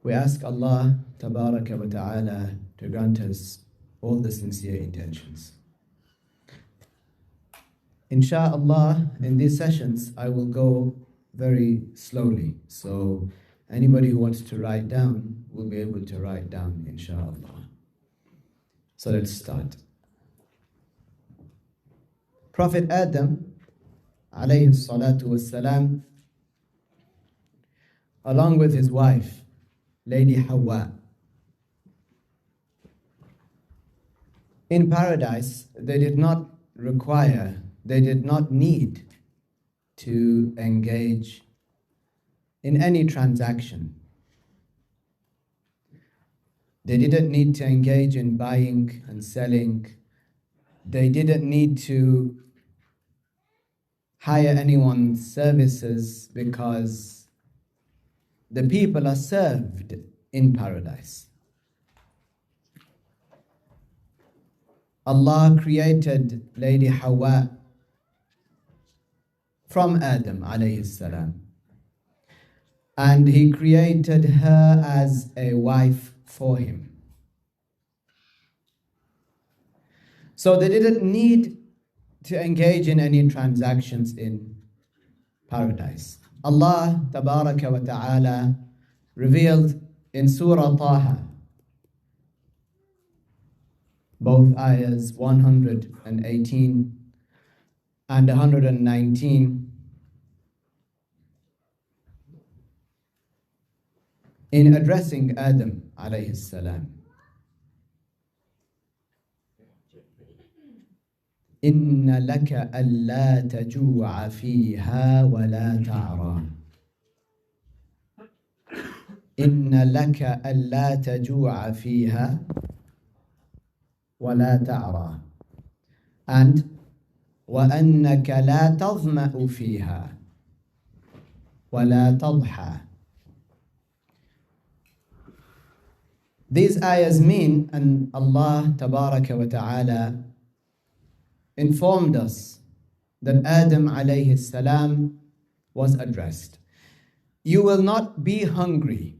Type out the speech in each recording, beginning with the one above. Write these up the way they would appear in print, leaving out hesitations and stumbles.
We ask Allah Tabaraka wa Ta'ala to grant us all the sincere intentions. Insha'Allah, in these sessions I will go very slowly, so anybody who wants to write down will be able to write down, insha'Allah. So let's start. Prophet Adam, alayhi salatu wassalam, along with his wife, Lady Hawa, in paradise, they did not need to engage in any transaction. They didn't need to engage in buying and selling. They didn't need to hire anyone's services because the people are served in paradise. Allah created Lady Hawa from Adam alayhi salam, and He created her as a wife for him. So they didn't need to engage in any transactions in paradise. Allah Tabaraka wa Ta'ala revealed in Surah Taha, both ayahs 118 and 119, in addressing Adam alayhi salam. إن لك ألا تجوع فيها ولا تعرى. إن لك ألا تجوع فيها ولا تعرى. And وأنك لا تظمأ فيها ولا تضحى. These ayahs mean, and Allah Tabaraka wa Ta'ala informed us that Adam alayhi salam was addressed. You will not be hungry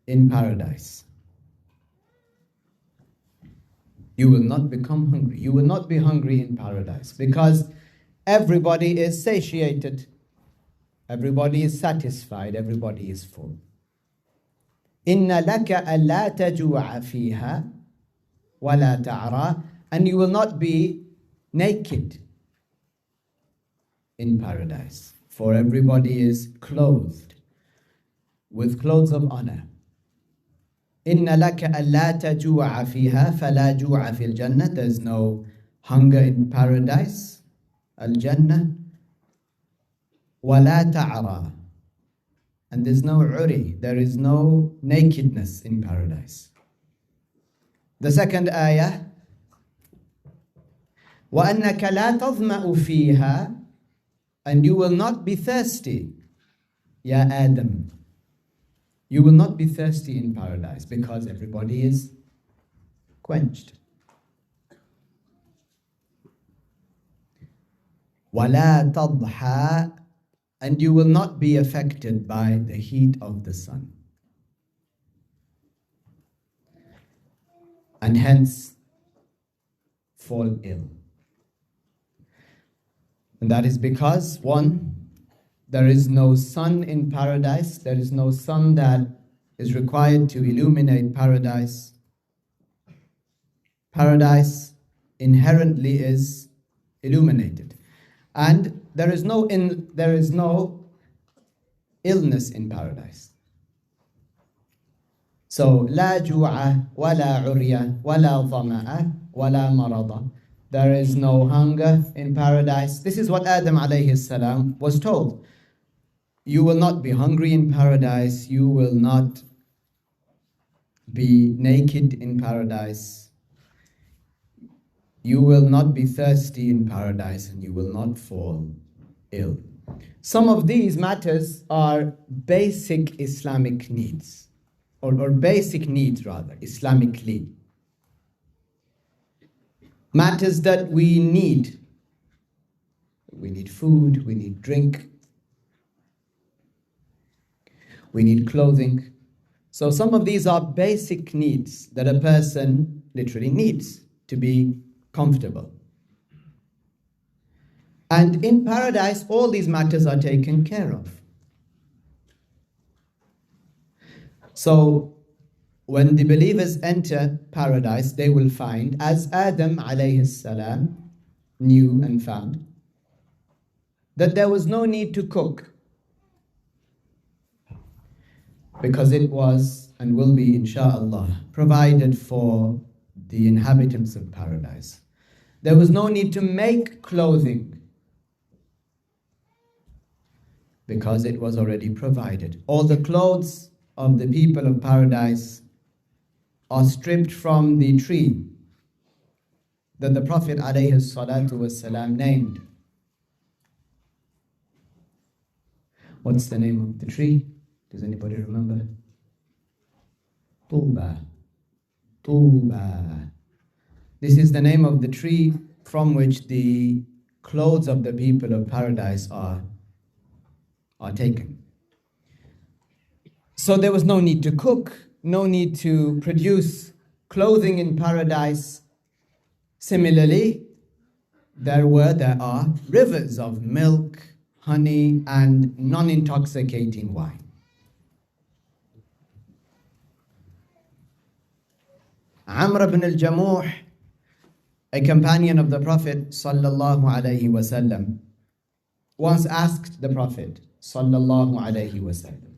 in paradise. You will not become hungry. You will not be hungry in paradise because everybody is satiated. Everybody is satisfied. Everybody is full. إِنَّ لَكَ أَلَّا تَجُوعَ فِيهَا وَلَا تَعْرَى. And you will not be naked in paradise, for everybody is clothed with clothes of honor. إِنَّ لَكَ أَلَّا تَجُوعَ فِيهَا فَلَا جُوعَ فِي الْجَنَّةِ. There's no hunger in paradise, al-Jannah. وَلَا تَعْرَى. And there's no uri, there is no nakedness in paradise. The second ayah, وَأَنَّكَ لَا تَظْمَأُ فِيهَا. And you will not be thirsty, Ya Adam. You will not be thirsty in paradise because everybody is quenched. وَلَا تَضْحَى. And you will not be affected by the heat of the sun. And hence fall ill. And that is because, one, there is no sun in paradise. There is no sun that is required to illuminate paradise. Paradise inherently is illuminated. And there is no illness in paradise. So, لا جوع ولا عرية ولا ظمأ ولا مرض. There is no hunger in paradise. This is what Adam alayhi salam was told. You will not be hungry in paradise. You will not be naked in paradise. You will not be thirsty in paradise, and you will not fall ill. Some of these matters are basic Islamic needs, or basic needs rather, Islamically. Matters that we need. We need food, we need drink, we need clothing. So some of these are basic needs that a person literally needs to be comfortable. And in paradise, all these matters are taken care of. So when the believers enter paradise, they will find, as Adam alayhi salam knew and found, that there was no need to cook, because it was and will be, insha'Allah, provided for the inhabitants of paradise. There was no need to make clothing, because it was already provided. All the clothes of the people of paradise are stripped from the tree that the Prophet ﷺ named. What's the name of the tree? Does anybody remember? Tuba. Tuba. This is the name of the tree from which the clothes of the people of paradise are taken. So there was no need to cook, no need to produce clothing in paradise. Similarly, there are rivers of milk, honey, and non-intoxicating wine. Amr ibn al-Jamuh, a companion of the Prophet sallallahu alaihi wasallam, once asked the Prophet sallallahu alaihi wasallam,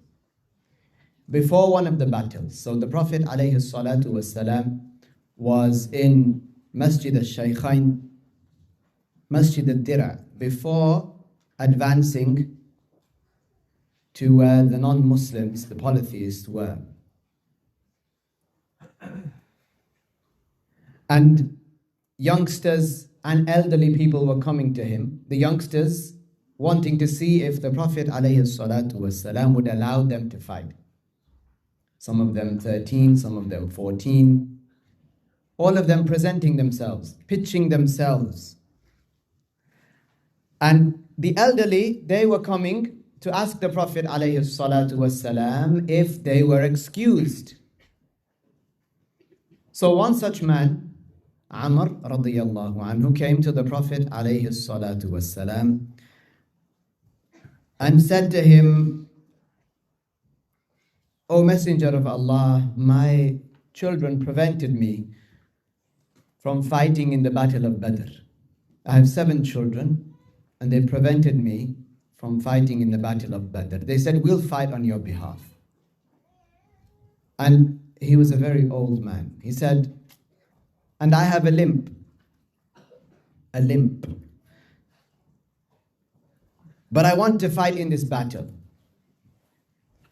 before one of the battles. So the Prophet alayhi salatu wasalam was in Masjid al-Shaykhain, Masjid al-Dira, before advancing to where the non-Muslims, the polytheists, were. And youngsters and elderly people were coming to him. The youngsters wanting to see if the Prophet alayhi salatu wasalam would allow them to fight. Some of them 13, some of them 14. All of them presenting themselves, pitching themselves. And the elderly, they were coming to ask the Prophet ﷺ if they were excused. So one such man, Amr radiyallahu anhu, came to the Prophet ﷺ and said to him, O Messenger of Allah, my children prevented me from fighting in the Battle of Badr. I have 7 children, and they prevented me from fighting in the Battle of Badr. They said, we'll fight on your behalf. And he was a very old man. He said, and I have a limp. A limp. But I want to fight in this battle.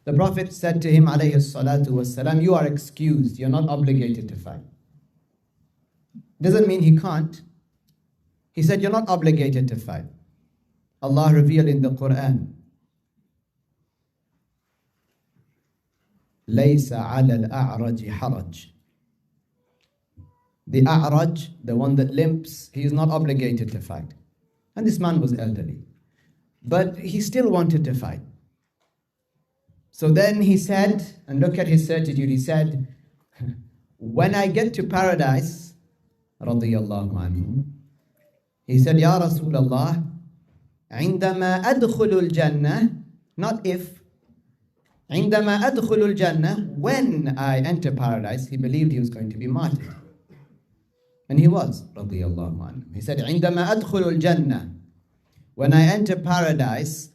The Prophet said to him, alayhi salatu wasalam, you are excused. You're not obligated to fight. Doesn't mean he can't. He said, you're not obligated to fight. Allah revealed in the Quran, لَيْسَ عَلَى الْأَعْرَجِ حَرَجٍ. The A'raj, the one that limps, he is not obligated to fight. And this man was elderly. But he still wanted to fight. So then he said, and look at his certitude, he said, when I get to paradise, radiyallahu anhu, he said, Ya Rasulullah, عندما أدخل الجنة, not if, عندما أدخل الجنة, when I enter paradise. He believed he was going to be martyred. And he was, radiyallahu anhu. He said, عندما أدخل الجنة, when I enter paradise,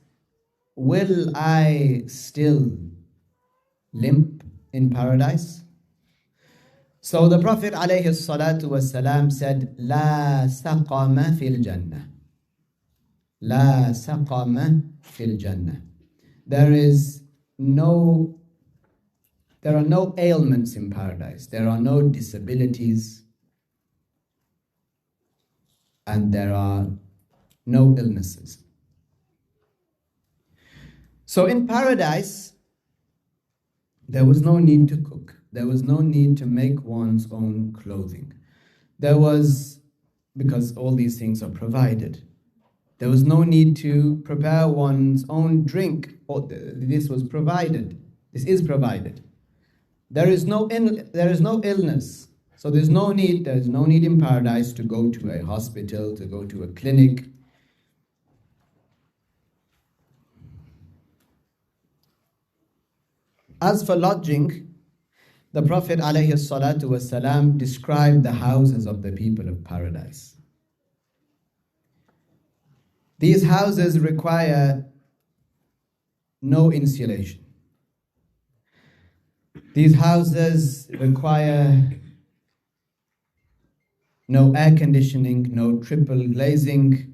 will I still limp in paradise? So the Prophet alayhi salatu wasalam said, لا سقم في الجنة. لا سقم في الجنة. There are no ailments in paradise. There are no disabilities. And there are no illnesses. So in paradise, there was no need to cook. There was no need to make one's own clothing. Because all these things are provided. There was no need to prepare one's own drink. This was provided. This is provided. There is no illness. So there's no need in paradise to go to a hospital, to go to a clinic. As for lodging, the Prophet ﷺ described the houses of the people of paradise. These houses require no insulation. These houses require no air conditioning, no triple glazing.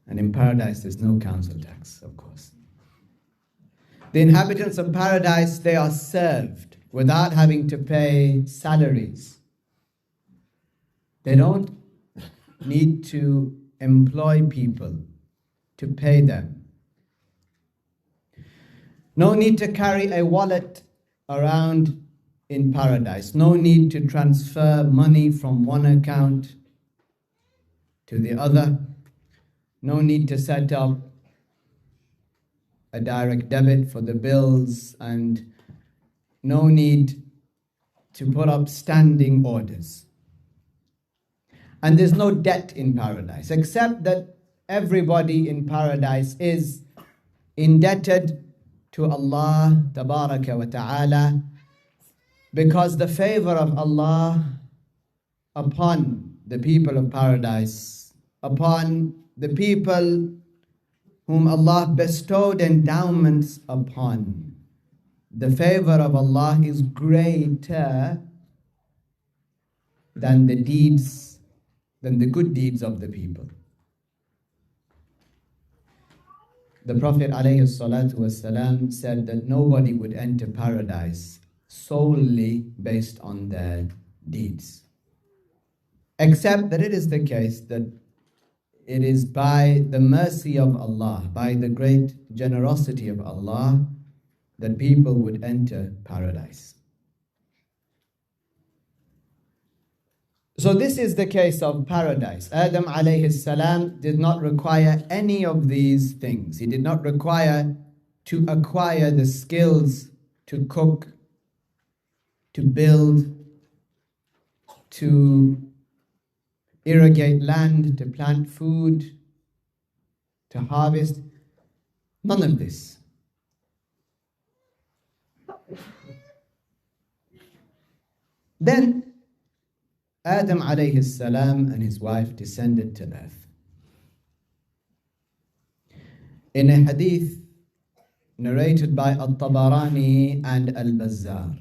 And in paradise, there's no council tax, of course. The inhabitants of paradise, they are served without having to pay salaries. They don't need to employ people to pay them. No need to carry a wallet around in paradise. No need to transfer money from one account to the other. No need to set up a direct debit for the bills, and no need to put up standing orders. And there's no debt in paradise, except that everybody in paradise is indebted to Allah Tabaraka wa Ta'ala, because the favor of Allah upon the people of paradise, upon the people whom Allah bestowed endowments upon, the favor of Allah is greater than the good deeds of the people. The Prophet ﷺ said that nobody would enter paradise solely based on their deeds, except that it is the case that it is by the mercy of Allah, by the great generosity of Allah, that people would enter paradise. So this is the case of paradise. Adam alayhi salam did not require any of these things. He did not require to acquire the skills to cook, to build, to irrigate land, to plant food, to harvest. None of this. Then Adam alayhi salam and his wife descended to earth. In a hadith narrated by Al-Tabarani and Al-Bazzar.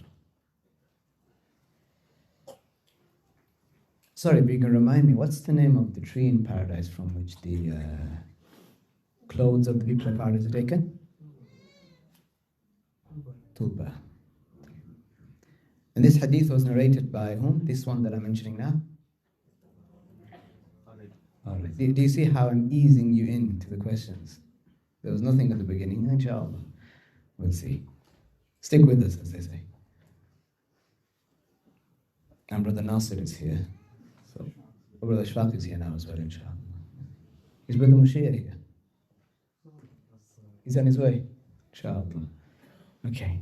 Sorry, but you can remind me, what's the name of the tree in paradise from which the clothes of the people of paradise are taken? Tuba. And this hadith was narrated by whom? This one that I'm mentioning now? All right. Do you see how I'm easing you into the questions? There was nothing at the beginning, inshallah. We'll see. Stick with us, as they say. And Brother Nasir is here. So, Brother Shfaq is here now as well, inshallah. Is Brother Mushir here? He's on his way, inshallah. Okay.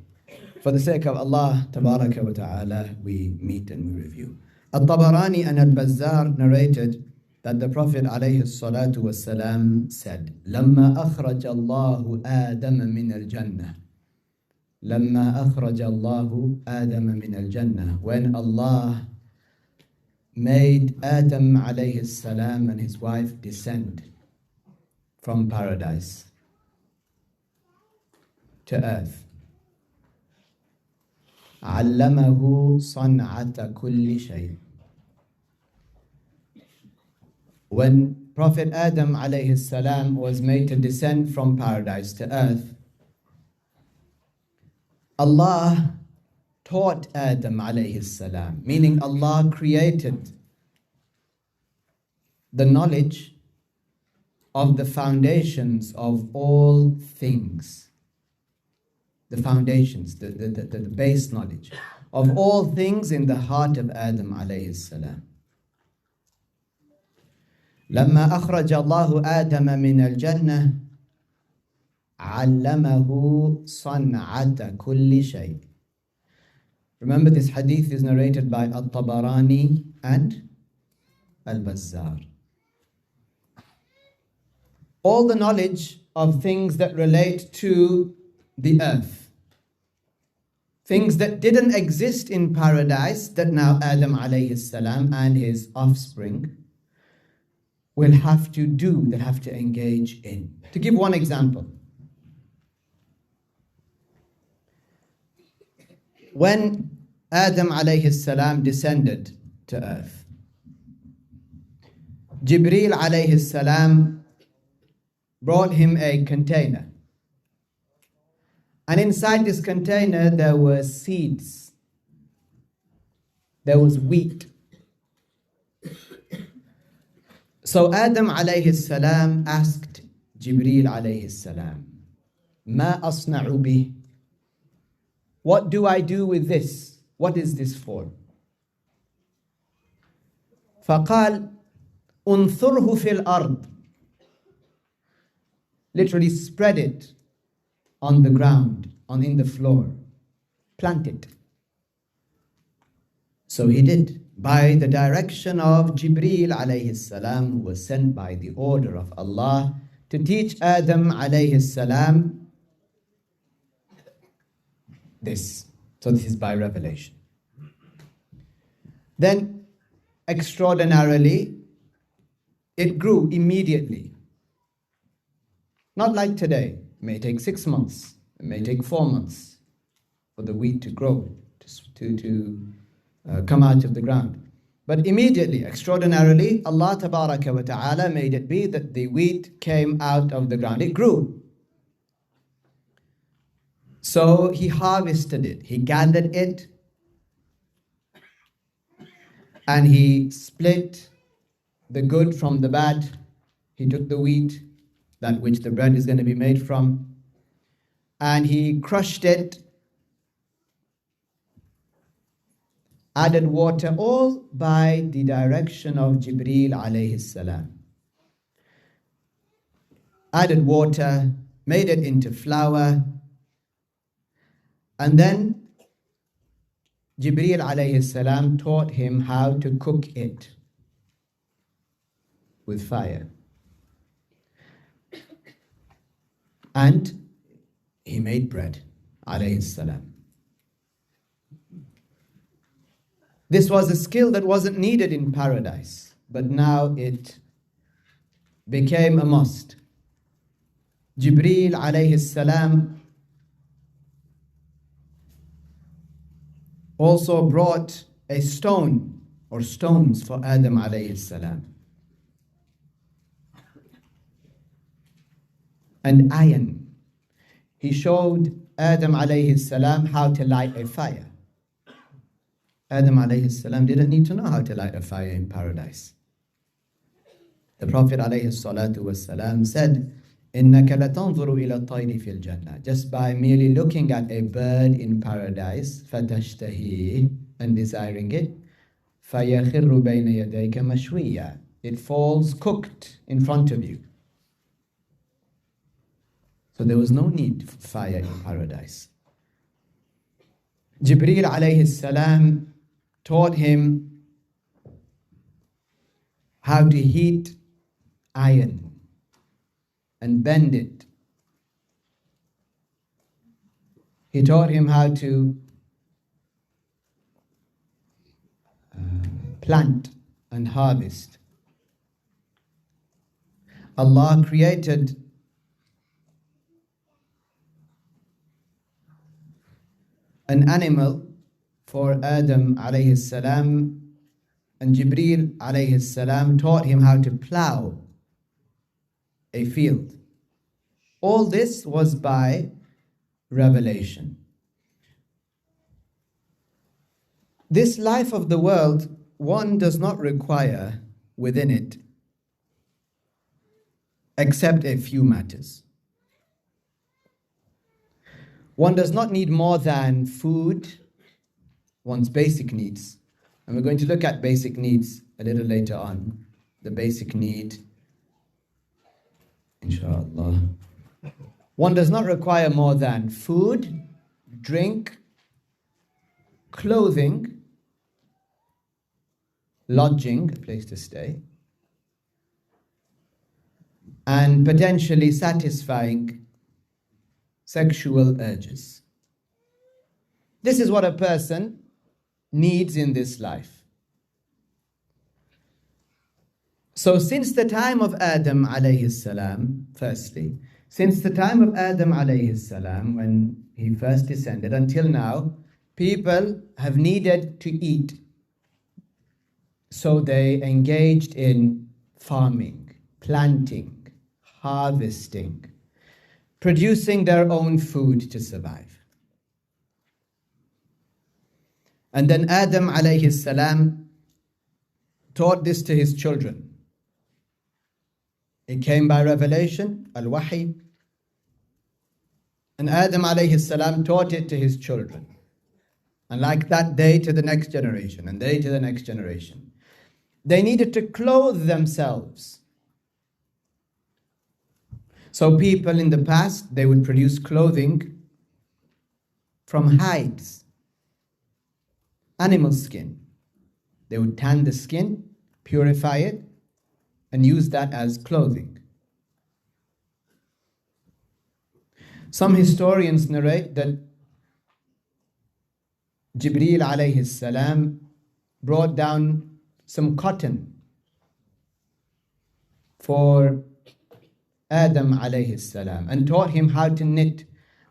For the sake of Allah Tabaraka wa Ta'ala, we meet and we review. Al-Tabarani and Al-Bazzar narrated that the Prophet alayhi salatu wasalam said, لَمَّا أَخْرَجَ اللَّهُ آدَمَ مِنَ الْجَنَّةِ لَمَّا أَخْرَجَ اللَّهُ آدَمَ مِنَ الْجَنَّةِ When Allah made Adam alayhi salam and his wife descend from paradise to earth, عَلَّمَهُ صَنْعَةَ كُلِّ شَيْءٍ When Prophet Adam alayhi salam was made to descend from paradise to earth, Allah taught Adam alayhi salam, meaning Allah created the knowledge of the foundations of all things. The foundations, the base knowledge of all things in the heart of Adam alayhi salam. لما أخرج الله آدم من الجنة عَلَّمَهُ صَنْعَةَ كُلِّ شَيْءٍ. Remember, this hadith is narrated by At-Tabarani and Al-Bazzar. All the knowledge of things that relate to the earth, things that didn't exist in paradise, that now Adam alayhi salam and his offspring will have to do, they'll have to engage in. To give one example, when Adam alayhi salam descended to earth, Jibreel alayhi salam brought him a container. And inside this container there were seeds. There was wheat. So Adam alayhi salam asked Jibreel alayhi salam, "Ma asna'u bih?" What do I do with this? What is this for? فقال انثره في الأرض. Literally spread it on the ground, in the floor. Plant it. So he did, by the direction of Jibreel alayhi salam, who was sent by the order of Allah to teach Adam alayhi salam this. So this is by revelation. Then, extraordinarily, it grew immediately. Not like today. It may take 6 months. It may take 4 months for the wheat to grow, to come out of the ground. But immediately, extraordinarily, Allah Tabaraka wa Ta'ala made it be that the wheat came out of the ground. It grew. So he harvested it. He gathered it. And he split the good from the bad. He took the wheat, that which the bread is going to be made from, and he crushed it, added water, all by the direction of Jibreel alayhi salam. Added water, made it into flour, and then Jibreel alayhi salam taught him how to cook it with fire. And he made bread, alayhi salam. This was a skill that wasn't needed in paradise, but now it became a must. Jibreel alayhi salam also brought a stone or stones for Adam alayhi salam. And iron. He showed Adam alayhi salam how to light a fire. Adam alayhi salam didn't need to know how to light a fire in paradise. The Prophet alayhi salatu wasalam said, إِنَّكَ لَتَنْظُرُ إِلَى الطَّيْرِ فِي الْجَنَّةِ. Just by merely looking at a bird in paradise, فَتَشْتَهِي, and desiring it, فَيَخِرُّ بَيْنَ يَدَيْكَ مَشْوِيًّا. It falls cooked in front of you. So there was no need for fire in paradise. Jibreel alayhi salam taught him how to heat iron and bend it. He taught him how to plant and harvest. Allah created an animal for Adam alayhi salam, and Jibreel alayhi salam taught him how to plow a field. All this was by revelation. This life of the world, one does not require within it except a few matters. One does not need more than food, one's basic needs. And we're going to look at basic needs a little later on. The basic need, inshallah, One does not require more than food, drink, clothing, lodging, a place to stay, and potentially satisfying sexual urges. This is what a person needs in this life. So since the time of Adam alayhi salam, firstly, since the time of Adam alayhi salam, when he first descended, until now, people have needed to eat. So they engaged in farming, planting, harvesting, producing their own food to survive. And then Adam alayhi salam taught this to his children. It came by revelation, al-wahi. And Adam alayhi salam taught it to his children. And like that, they to the next generation, and they to the next generation. They needed to clothe themselves. So people in the past, they would produce clothing from hides, animal skin. They would tan the skin, purify it, and use that as clothing. Some historians narrate that Jibreel alayhi salam brought down some cotton for Adam alayhi salam and taught him how to knit,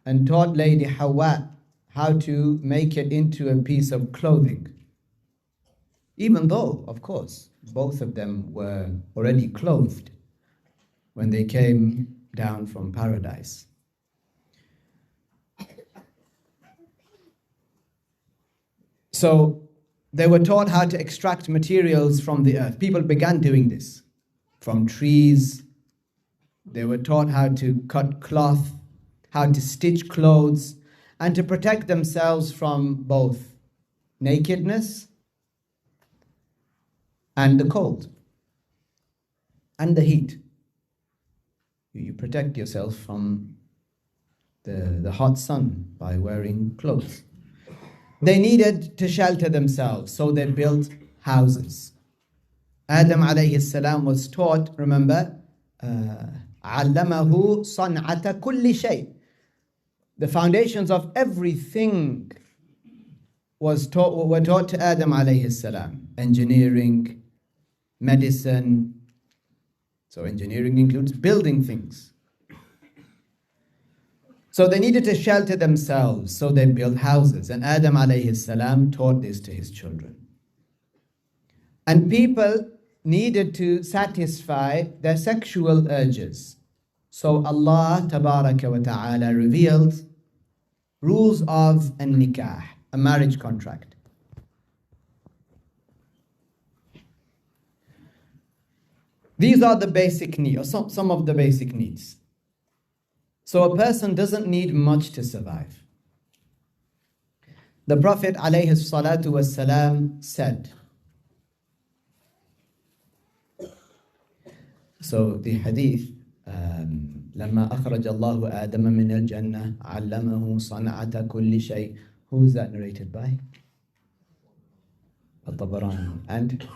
and taught Lady Hawa how to make it into a piece of clothing. Even though, of course, both of them were already clothed when they came down from paradise. So they were taught how to extract materials from the earth. People began doing this from trees. They were taught how to cut cloth, how to stitch clothes, and to protect themselves from both nakedness and the cold and the heat. You protect yourself from the hot sun by wearing clothes. They needed to shelter themselves, so they built houses. Adam alayhi salam was taught, remember, عَلَّمَهُ صَنْعَةَ كُلِّ شَيْءٍ. The foundations of everything were taught to Adam alayhi salam. Engineering, medicine. So engineering includes building things. So they needed to shelter themselves, so they built houses. And Adam alayhi salam taught this to his children. And people needed to satisfy their sexual urges. So Allah tabaraka wa ta'ala revealed rules of an nikah, a marriage contract. These are the basic needs, or some of the basic needs. So a person doesn't need much to survive. The Prophet alayhi salatu wasalam said, so the hadith, لما أخرج الله آدم من الجنة علمه صنعة كل شيء. Who is that narrated by? Al-Tabarani and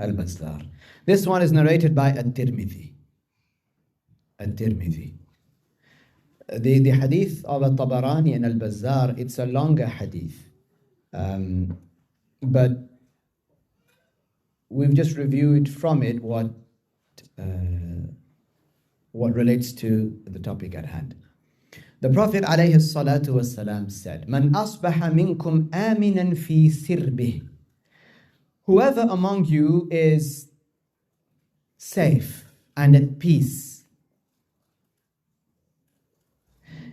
Al-Bazzar. This one is narrated by At-Tirmidhi. At-Tirmidhi. The hadith of Al-Tabarani and Al-Bazzar, it's a longer hadith. But we've just reviewed from it what relates to the topic at hand. The Prophet alayhi salatu wasalam said, "Man asbaha minkum aminan fi sirbih." Whoever among you is safe and at peace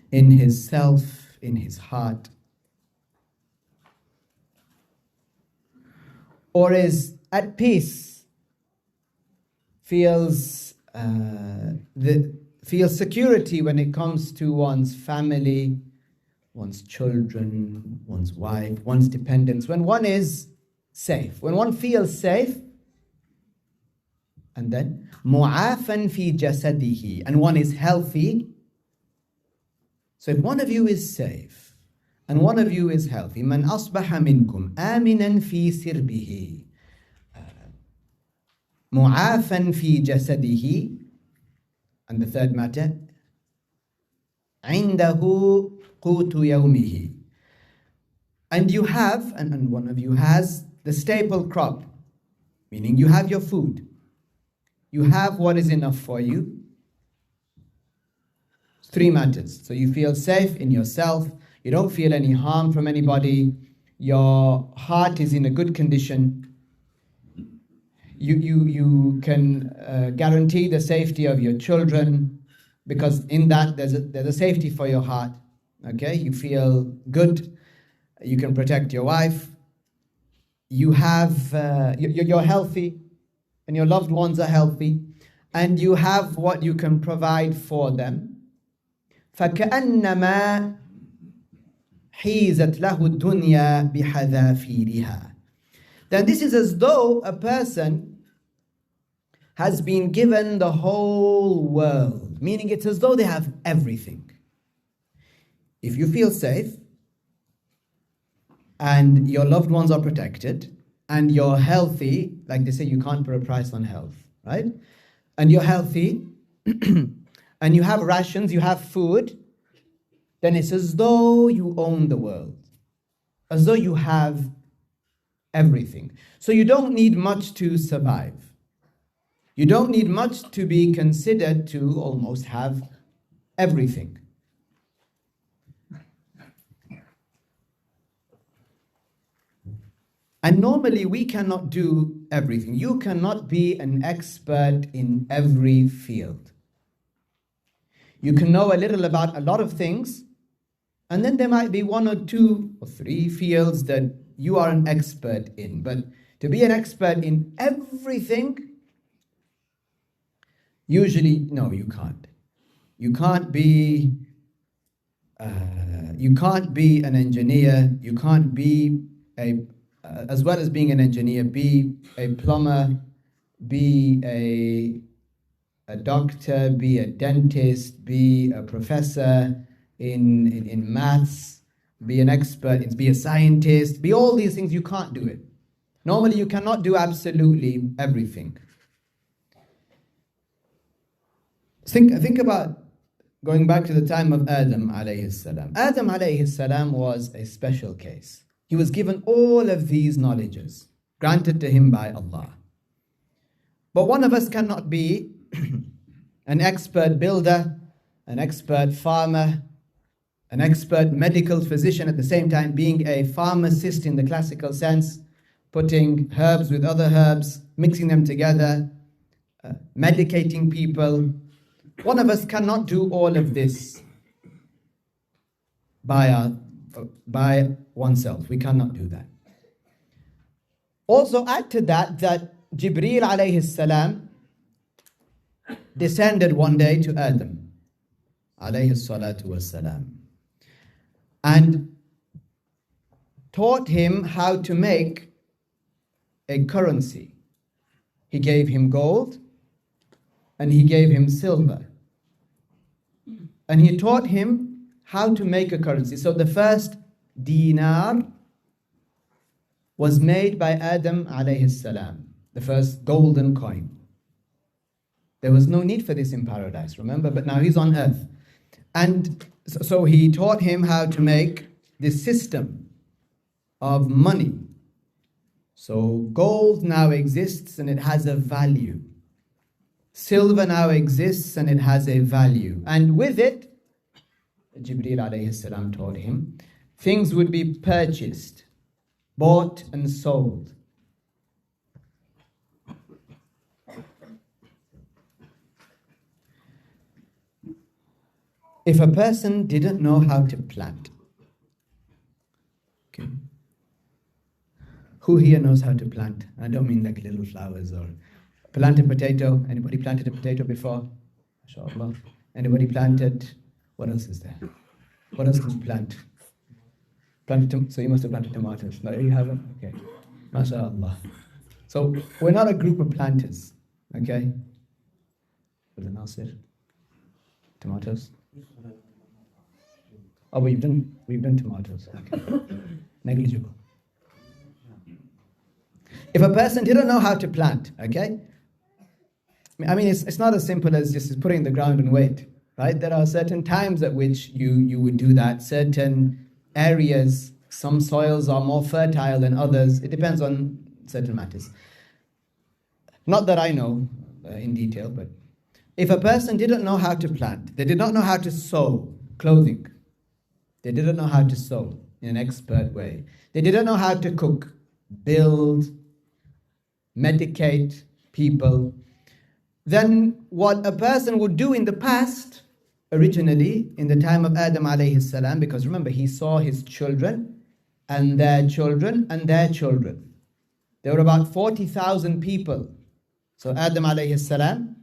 in his self, in his heart, or is at peace, feels security when it comes to one's family, one's children, one's wife, one's dependents. When one is safe, when one feels safe, and then mu'afan fi jasadihi, and one is healthy So if one of you is safe and one of you is healthy, من أصبح منكم آمنا في سربه معافا في جسده, and the third matter, عنده قوت يومه. And you have, and one of you has the staple crop, meaning you have your food. You have what is enough for you. Three matters. So you feel safe in yourself. You don't feel any harm from anybody. Your heart is in a good condition. You can guarantee the safety of your children, because in that there's a safety for your heart. Okay, you feel good. You can protect your wife. You have you're healthy, and your loved ones are healthy, and you have what you can provide for them. فكأنما حيزت له الدنيا بحذافيرها. Then this is as though a person has been given the whole world, meaning it's as though they have everything. If you feel safe and your loved ones are protected and you're healthy, like they say, you can't put a price on health, right? And you're healthy and you have rations, you have food, then it's as though you own the world, as though you have everything. So you don't need much to survive. You don't need much to be considered to almost have everything. And normally we cannot do everything. You cannot be an expert in every field. You can know a little about a lot of things, and then there might be one or two or three fields that you are an expert in. But to be an expert in everything, usually, no, you can't. You can't be an engineer. You can't be as well as being an engineer, be a plumber, be a doctor, be a dentist, be a professor in maths, be an expert, be a scientist, be all these things. You can't do it. Normally, you cannot do absolutely everything. Think about going back to the time of Adam alayhi salam. Adam alayhi salam was a special case. He was given all of these knowledges granted to him by Allah. But one of us cannot be an expert builder, an expert farmer, an expert medical physician at the same time, being a pharmacist in the classical sense, putting herbs with other herbs, mixing them together, medicating people. One of us cannot do all of this by oneself. We cannot do that. Also add to that Jibreel alayhi salam descended one day to Adam alayhi salatu wassalam and taught him how to make a currency. He gave him gold and he gave him silver. And he taught him how to make a currency. So the first dinar was made by Adam alayhi salam, the first golden coin. There was no need for this in paradise, remember? But now he's on earth. And so he taught him how to make this system of money. So gold now exists and it has a value. Silver now exists and it has a value. And with it, Jibreel alayhi salam taught him, things would be purchased, bought and sold. If a person didn't know how to plant, okay, who here knows how to plant? I don't mean like little flowers or plant a potato. Anybody planted a potato before? MashaAllah. Anybody planted? What else is there? What else can you plant? So you must have planted tomatoes. No, you haven't? Okay. MashaAllah. So we're not a group of planters. Okay? What else? Tomatoes? Oh, we've done tomatoes. Okay. Negligible. If a person didn't know how to plant, okay? I mean, it's not as simple as just putting in the ground and wait, right? There are certain times at which you would do that. Certain areas, some soils are more fertile than others. It depends on certain matters. Not that I know in detail, but if a person didn't know how to plant, they did not know how to sew clothing, they didn't know how to sew in an expert way, they didn't know how to cook, build, medicate people, then what a person would do in the past, originally, in the time of Adam alayhi salam, because remember, he saw his children and their children and their children. There were about 40,000 people. So Adam alayhi salam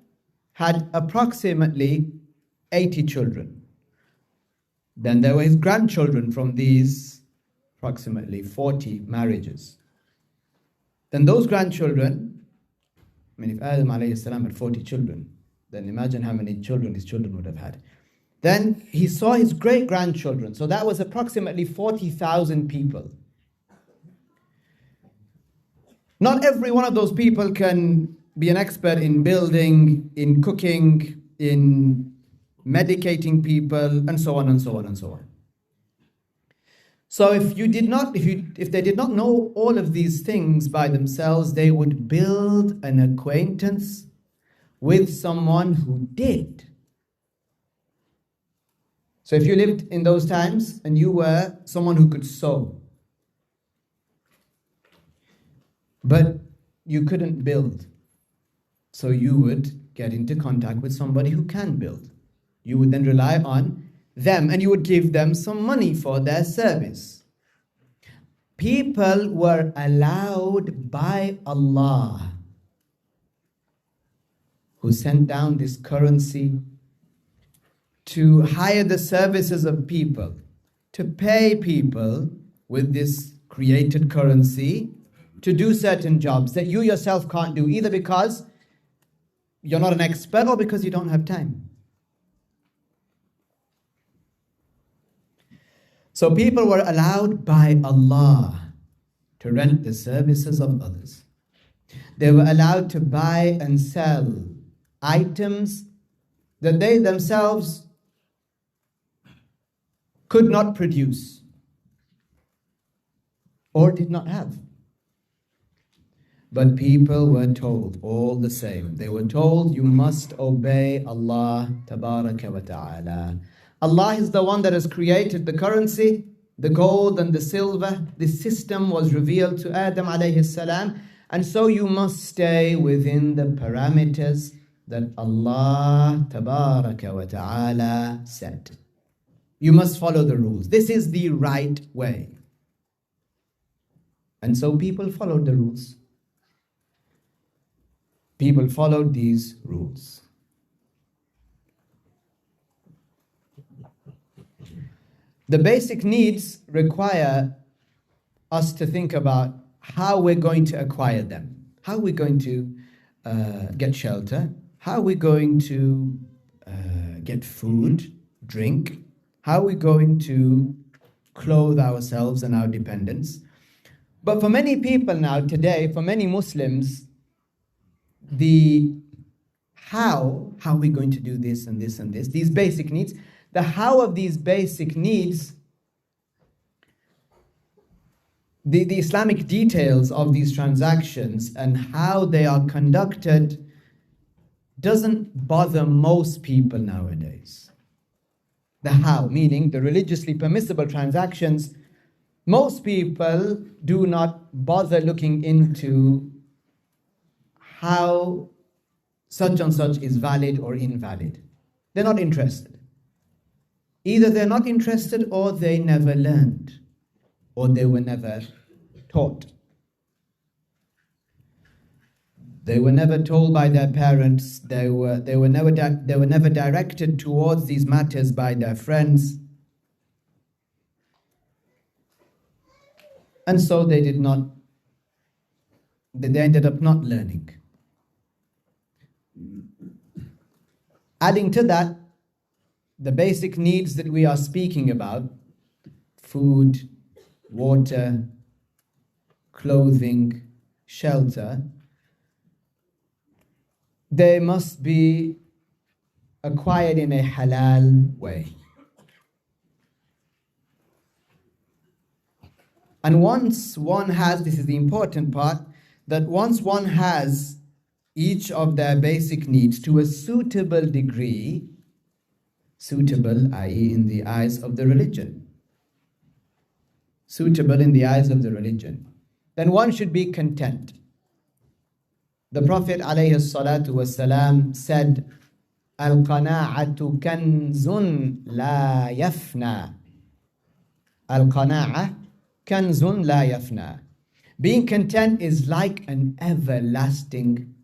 had approximately 80 children. Then there were his grandchildren from these approximately 40 marriages. Then those grandchildren, I mean, if Adam alayhi salam had 40 children, then imagine how many children his children would have had. Then he saw his great-grandchildren. So that was approximately 40,000 people. Not every one of those people can be an expert in building, in cooking, in medicating people, and so on and so on and so on. So if they did not know all of these things by themselves, they would build an acquaintance with someone who did. So if you lived in those times and you were someone who could sew, but you couldn't build, so you would get into contact with somebody who can build. You would then rely on them and you would give them some money for their service. People were allowed by Allah, who sent down this currency, to hire the services of people, to pay people with this created currency to do certain jobs that you yourself can't do, either because you're not an expert or because you don't have time. So people were allowed by Allah to rent the services of others. They were allowed to buy and sell items that they themselves could not produce or did not have. But people were told all the same. They were told, you must obey Allah tabaraka wa ta'ala. Allah is the one that has created the currency, the gold and the silver. This system was revealed to Adam alayhi salam, and so you must stay within the parameters that Allah tabaraka wa ta'ala set. You must follow the rules. This is the right way. And so people followed the rules. People followed these rules. The basic needs require us to think about how we're going to acquire them. How are we going to get shelter? How are we going to get food, drink? How are we going to clothe ourselves and our dependents? But for many people now, today, for many Muslims, the how are we going to do this and this and this, these basic needs, the how of these basic needs, the Islamic details of these transactions and how they are conducted doesn't bother most people nowadays. The how, meaning the religiously permissible transactions, most people do not bother looking into how such and such is valid or invalid. They're not interested. Either they're not interested or they never learned or they were never taught. They were never told by their parents. They were never directed towards these matters by their friends. And so they ended up not learning. Adding to that, the basic needs that we are speaking about, food, water, clothing, shelter, they must be acquired in a halal way. And once one has, this is the important part, that once one has each of their basic needs to a suitable degree, suitable, i.e., in the eyes of the religion, suitable in the eyes of the religion, then one should be content. The Prophet ﷺ said, Al-qana'atu kanzun la yafna. Al-qana'a kanzun la yafna. Being content is like an everlasting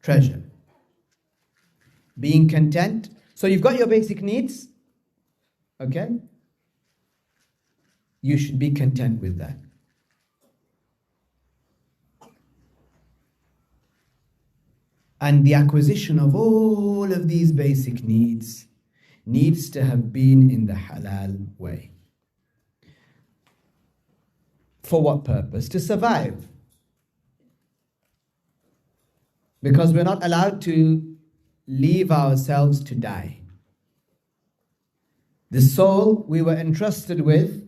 treasure. Being content. So you've got your basic needs, okay? You should be content with that. And the acquisition of all of these basic needs needs to have been in the halal way. For what purpose? To survive. Because we're not allowed to leave ourselves to die. The soul we were entrusted with,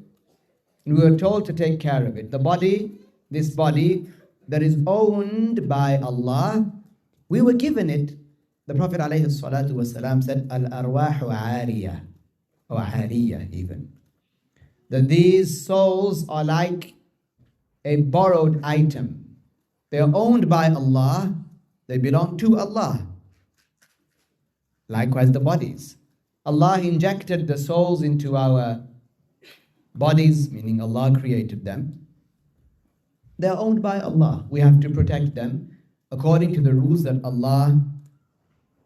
and we were told to take care of it. The body, this body that is owned by Allah, we were given it. The Prophet ﷺ said, Al-arwahu ariya, or ariya even. That these souls are like a borrowed item. They are owned by Allah. They belong to Allah. Likewise the bodies. Allah injected the souls into our bodies, meaning Allah created them. They are owned by Allah. We have to protect them according to the rules that Allah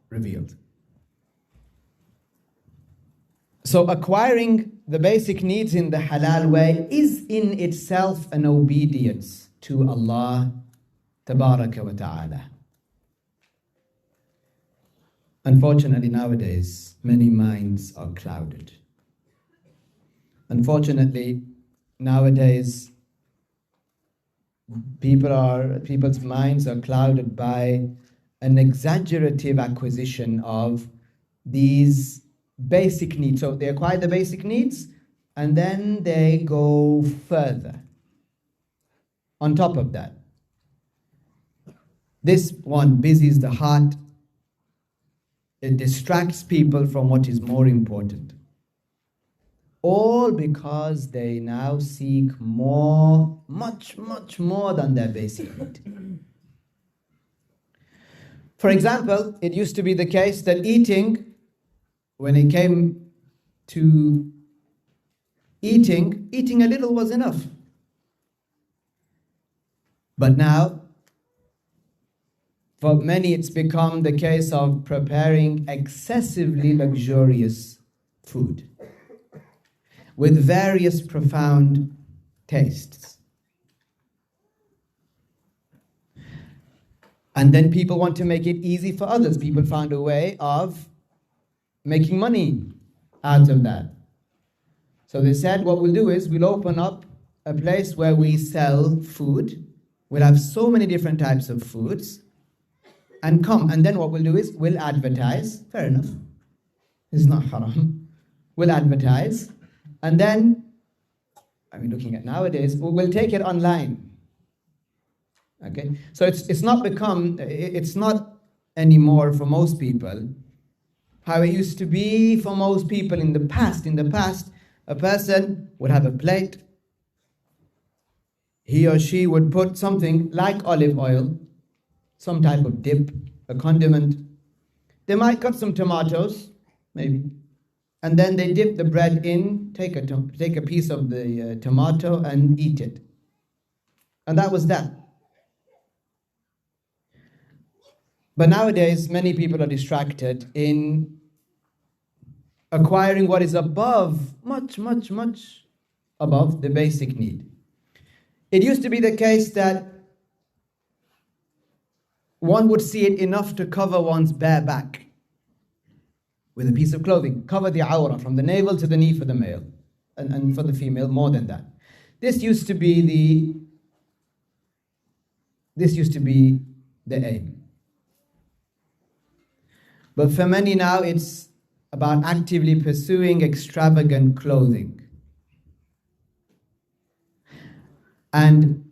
revealed. So acquiring the basic needs in the halal way is in itself an obedience to Allah Tabaraka wa Ta'ala. Unfortunately nowadays, many minds are clouded. Unfortunately nowadays, people's minds are clouded by an exaggerative acquisition of these basic needs. So they acquire the basic needs and then they go further. On top of that, this one busies the heart. It distracts people from what is more important. All because they now seek more, much more than their basic need. For example, it used to be the case that eating, when it came to eating a little was enough. But now, for many it's become the case of preparing excessively luxurious food with various profound tastes. And then people want to make it easy for others. People found a way of making money out of that. So they said, what we'll do is we'll open up a place where we sell food. We'll have so many different types of foods. And come, and then what we'll do is we'll advertise. Fair enough. It's not haram. We'll advertise. And then, looking at nowadays, we'll take it online. Okay? So it's not anymore for most people how it used to be for most people in the past. In the past, a person would have a plate. He or she would put something like olive oil, some type of dip, a condiment. They might cut some tomatoes, maybe. And then they dip the bread in, take a piece of the tomato and eat it. And that was that. But nowadays, many people are distracted in acquiring what is above, much above the basic need. It used to be the case that one would see it enough to cover one's bare back with a piece of clothing, cover the awrah from the navel to the knee for the male. and for the female more than that. This used to be the aim. But for many now, it's about actively pursuing extravagant clothing. And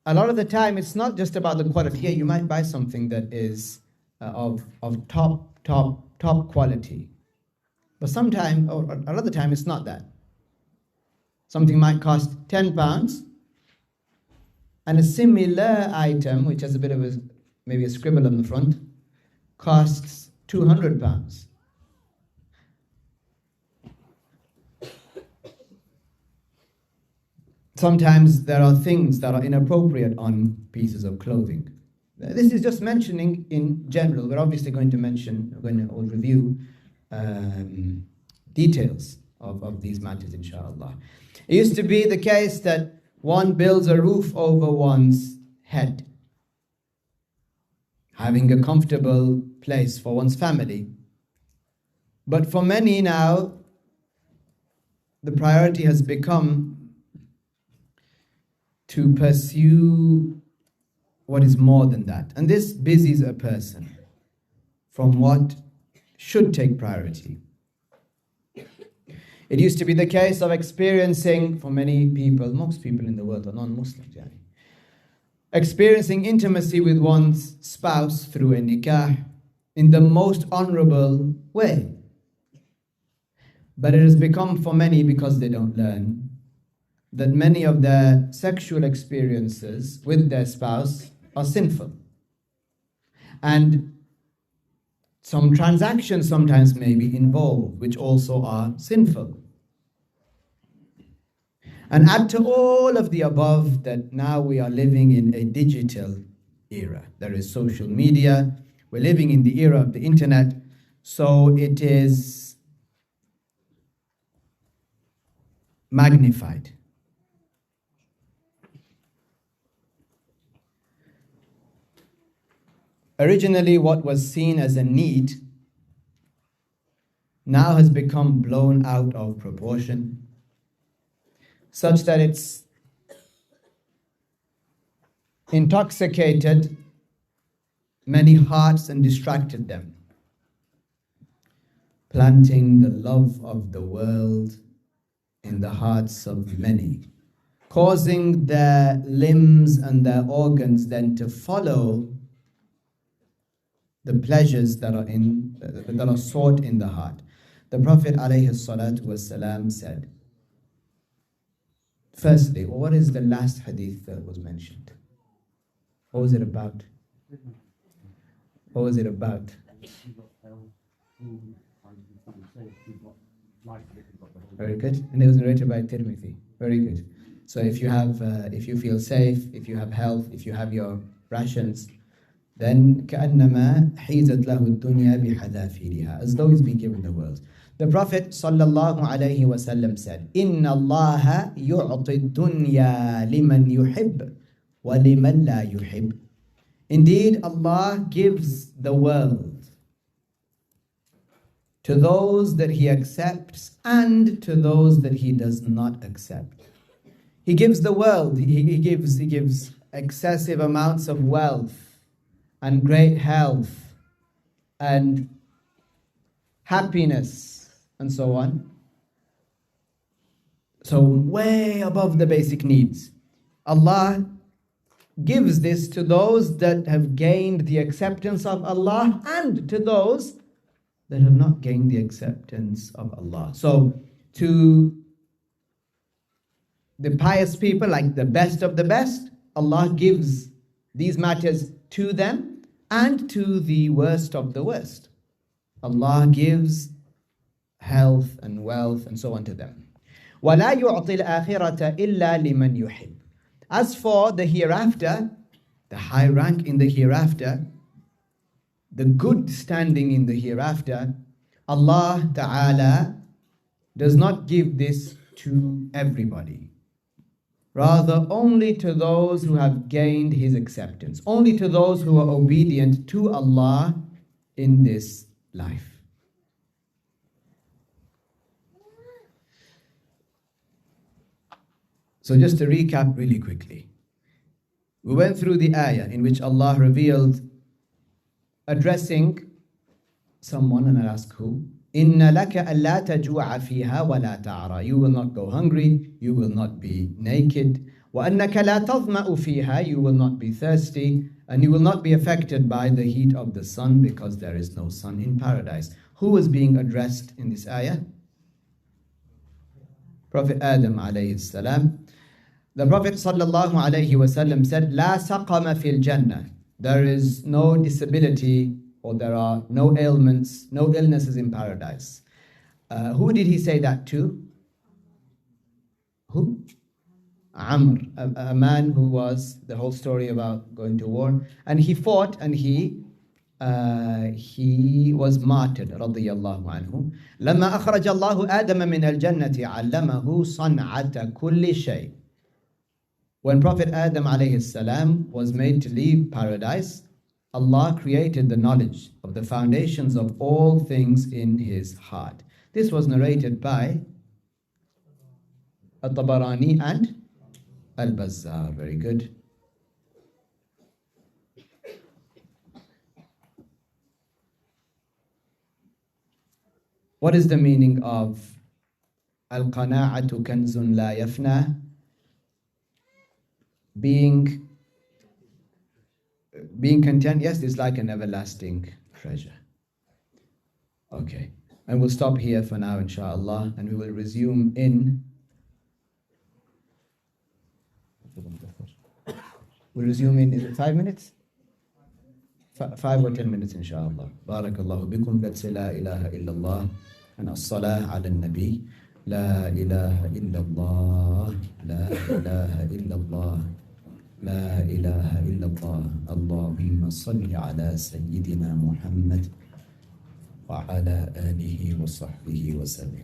a lot of the time, it's not just about the quality. Yeah, you might buy something that is of top quality. But sometimes, or a lot of the time, it's not that. Something might cost £10, and a similar item, which has a bit of maybe a scribble on the front, costs £200. Sometimes there are things that are inappropriate on pieces of clothing. This is just mentioning in general. We're obviously going to review details of these matters, inshallah. It used to be the case that one builds a roof over one's head, having a comfortable place for one's family. But for many now, the priority has become to pursue what is more than that. And this busies a person from what should take priority. It used to be the case of experiencing, for many people, most people in the world are non-Muslims, experiencing intimacy with one's spouse through a nikah in the most honorable way. But it has become for many, because they don't learn, that many of their sexual experiences with their spouse are sinful. And some transactions sometimes may be involved, which also are sinful. And add to all of the above that now we are living in a digital era. There is social media. We're living in the era of the internet. So it is magnified. Originally, what was seen as a need now has become blown out of proportion, such that it's intoxicated many hearts and distracted them, planting the love of the world in the hearts of many, causing their limbs and their organs then to follow the pleasures that are sought in the heart. The Prophet ﷺ said, firstly, what is the last hadith that was mentioned? What was it about? What was it about? Very good. And it was narrated by Tirmidhi. Very good. So if you feel safe, if you have health, if you have your rations, then كأنما حيزت له الدنيا بحذافيرها, as though he's been given the world. The Prophet sallallahu alaihi wasallam said, إن الله يعطي الدنيا لمن يحب ولمن لا يحب. Indeed, Allah gives the world to those that He accepts and to those that He does not accept. He gives the world. He gives excessive amounts of wealth and great health and happiness and so on. So way above the basic needs. Allah gives this to those that have gained the acceptance of Allah and to those that have not gained the acceptance of Allah. So to the pious people, like the best of the best, Allah gives these matters to them, and to the worst of the worst, Allah gives health and wealth and so on to them. وَلَا يُعْطِي الْآخِرَةَ إِلَّا لِمَنْ يُحِبُّ. As for the hereafter, the high rank in the hereafter, the good standing in the hereafter, Allah Ta'ala does not give this to everybody. Rather, only to those who have gained His acceptance, only to those who are obedient to Allah in this life. So just to recap really quickly. We went through the ayah in which Allah revealed addressing someone, and I'll ask who. إِنَّ لَكَ أَلَّا تَجُوعَ فِيهَا وَلَا تَعْرَى. You will not go hungry, you will not be naked. وَأَنَّكَ لَا تَظْمَأُ فِيهَا. You will not be thirsty, and you will not be affected by the heat of the sun, because there is no sun in paradise. Who was being addressed in this ayah? Prophet Adam alayhi salam. The Prophet sallallahu alayhi wasallam said, "La saqama fil jannah." There is no disability, or there are no ailments, no illnesses in paradise. Who did he say that to? Who? Amr, a man who was the whole story about going to war, and he fought, and he was martyred رضي الله عنه. لما أخرج الله آدم من الجنة علمه صنعة كل شيء. When Prophet Adam alayhi salam was made to leave paradise, Allah created the knowledge of the foundations of all things in his heart. This was narrated by At-Tabarani and Al-Bazzar. Very good. What is the meaning of Al-Qana'atu kanzun la yafna? Being content, yes, is like an everlasting treasure. Okay, and we'll stop here for now, inshallah, and we will resume in. We'll resume in, is it 5 minutes? 5 or 10 minutes, inshallah. Barakallahu bikum. Let's say La ilaha illallah and as-salah ala nabi. La ilaha illallah. La ilaha illallah. لا إله إلا الله. اللهم صل على سيدنا محمد وعلى آله وصحبه وسلم.